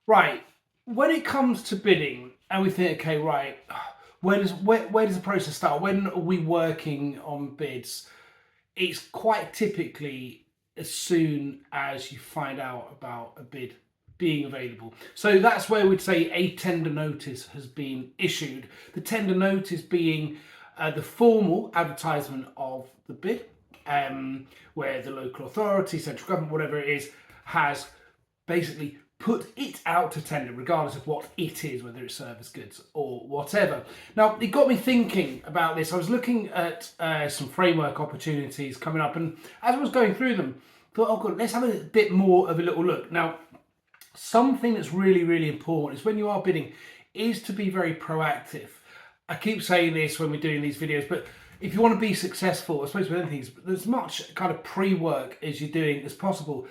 Right, when it comes to bidding, and we think, okay, right, where does the process start? When are we working on bids? It's quite typically as soon as you find out about a bid being available. So that's where we'd say a tender notice has been issued. The tender notice being the formal advertisement of the bid, where the local authority, central government, whatever it is, has basically put it out to tender, regardless of what it is, whether it's service goods or whatever. Now, it got me thinking about this. I was looking at some framework opportunities coming up, and as I was going through them, I thought, oh God, let's have a bit more of a little look. Now, something that's really, really important is when you are bidding, is to be very proactive. I keep saying this when we're doing these videos, but if you want to be successful, I suppose with anything, there's as much kind of pre-work as you're doing as possible.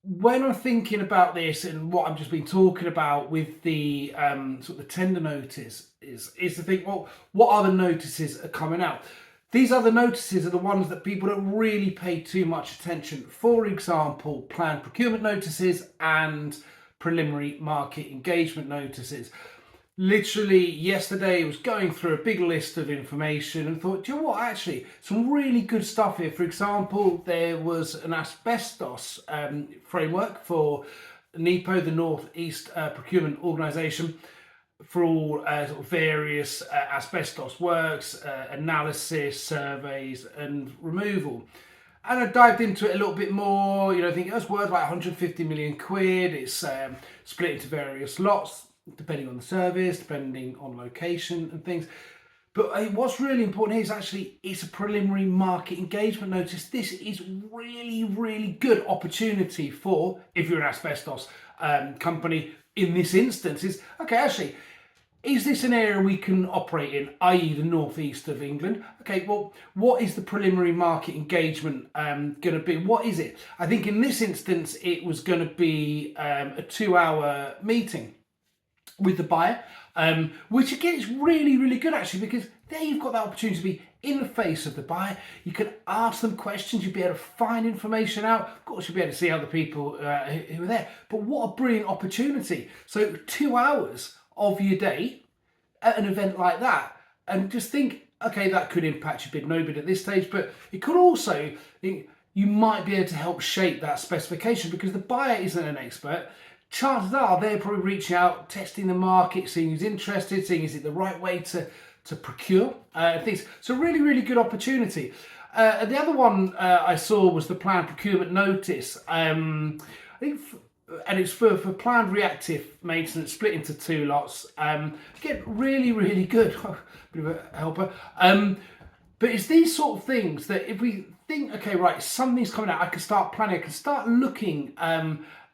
When I'm thinking about this and what I've just been talking about with the sort of the tender notice is to think, well, what other notices are coming out? These other notices are the ones that people don't really pay too much attention. For example, planned procurement notices and preliminary market engagement notices. Literally yesterday I was going through a big list of information and thought, do you know what, actually some really good stuff here. For example, there was an asbestos framework for NEPO, the North East Procurement Organisation, for all sort of various asbestos works, analysis, surveys and removal. And I dived into it a little bit more, I think it was worth like 150 million quid. It's split into various lots, depending on the service, depending on location and things. But what's really important here is actually it's a preliminary market engagement notice. This is really, really good opportunity for, if you're an asbestos company, in this instance, is, okay, actually, is this an area we can operate in, i.e. the northeast of England? Okay, well, what is the preliminary market engagement going to be? What is it? I think in this instance, it was going to be a 2-hour meeting with the buyer, which again is really, really good actually, because there you've got that opportunity to be in the face of the buyer. You can ask them questions, you'll be able to find information out. Of course, you'll be able to see other people who are there, but what a brilliant opportunity. So 2 hours of your day at an event like that, and just think, okay, that could impact your bid, no bid at this stage, but it could also, you might be able to help shape that specification, because the buyer isn't an expert. Chances are they're probably reaching out, testing the market, seeing who's interested, seeing is it the right way to procure things. So really, really good opportunity. The other one I saw was the planned procurement notice. I think, and it's for planned reactive maintenance, split into 2 lots. Again, really, really good. Bit of a helper. But it's these sort of things that if we think, okay, right, something's coming out, I can start planning, I can start looking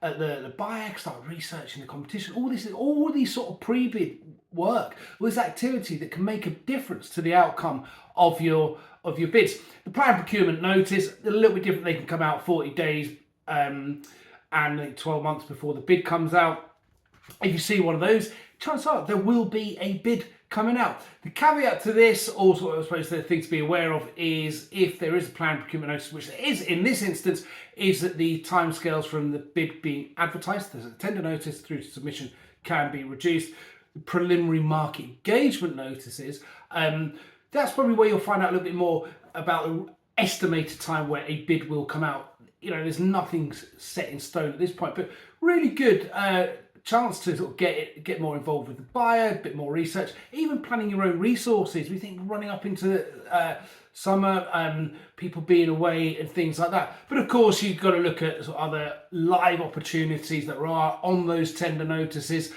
at the buyer, start researching the competition, all these sort of pre-bid work, all this activity that can make a difference to the outcome of your bids. The planned procurement notice, a little bit different. They can come out 40 days and 12 months before the bid comes out. If you see one of those, chances are there will be a bid coming out. The caveat to this, also I suppose the thing to be aware of, is if there is a planned procurement notice, which there is in this instance, is that the timescales from the bid being advertised, there's a tender notice through to submission, can be reduced. The preliminary market engagement notices, that's probably where you'll find out a little bit more about the estimated time where a bid will come out. There's nothing set in stone at this point, but really good chance to sort of get more involved with the buyer, a bit more research, even planning your own resources. We think running up into summer, people being away and things like that. But of course, you've got to look at sort of other live opportunities that are on those tender notices.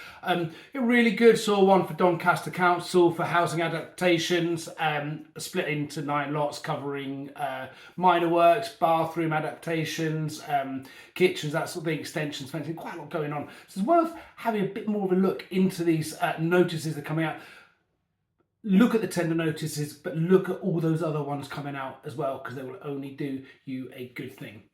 Really good. Saw one for Doncaster Council for housing adaptations, split into 9 lots covering minor works, bathroom adaptations, kitchens, that sort of thing, extensions, fencing, quite a lot going on. So it's worth having a bit more of a look into these notices that are coming out. Look at the tender notices, but look at all those other ones coming out as well, because they will only do you a good thing.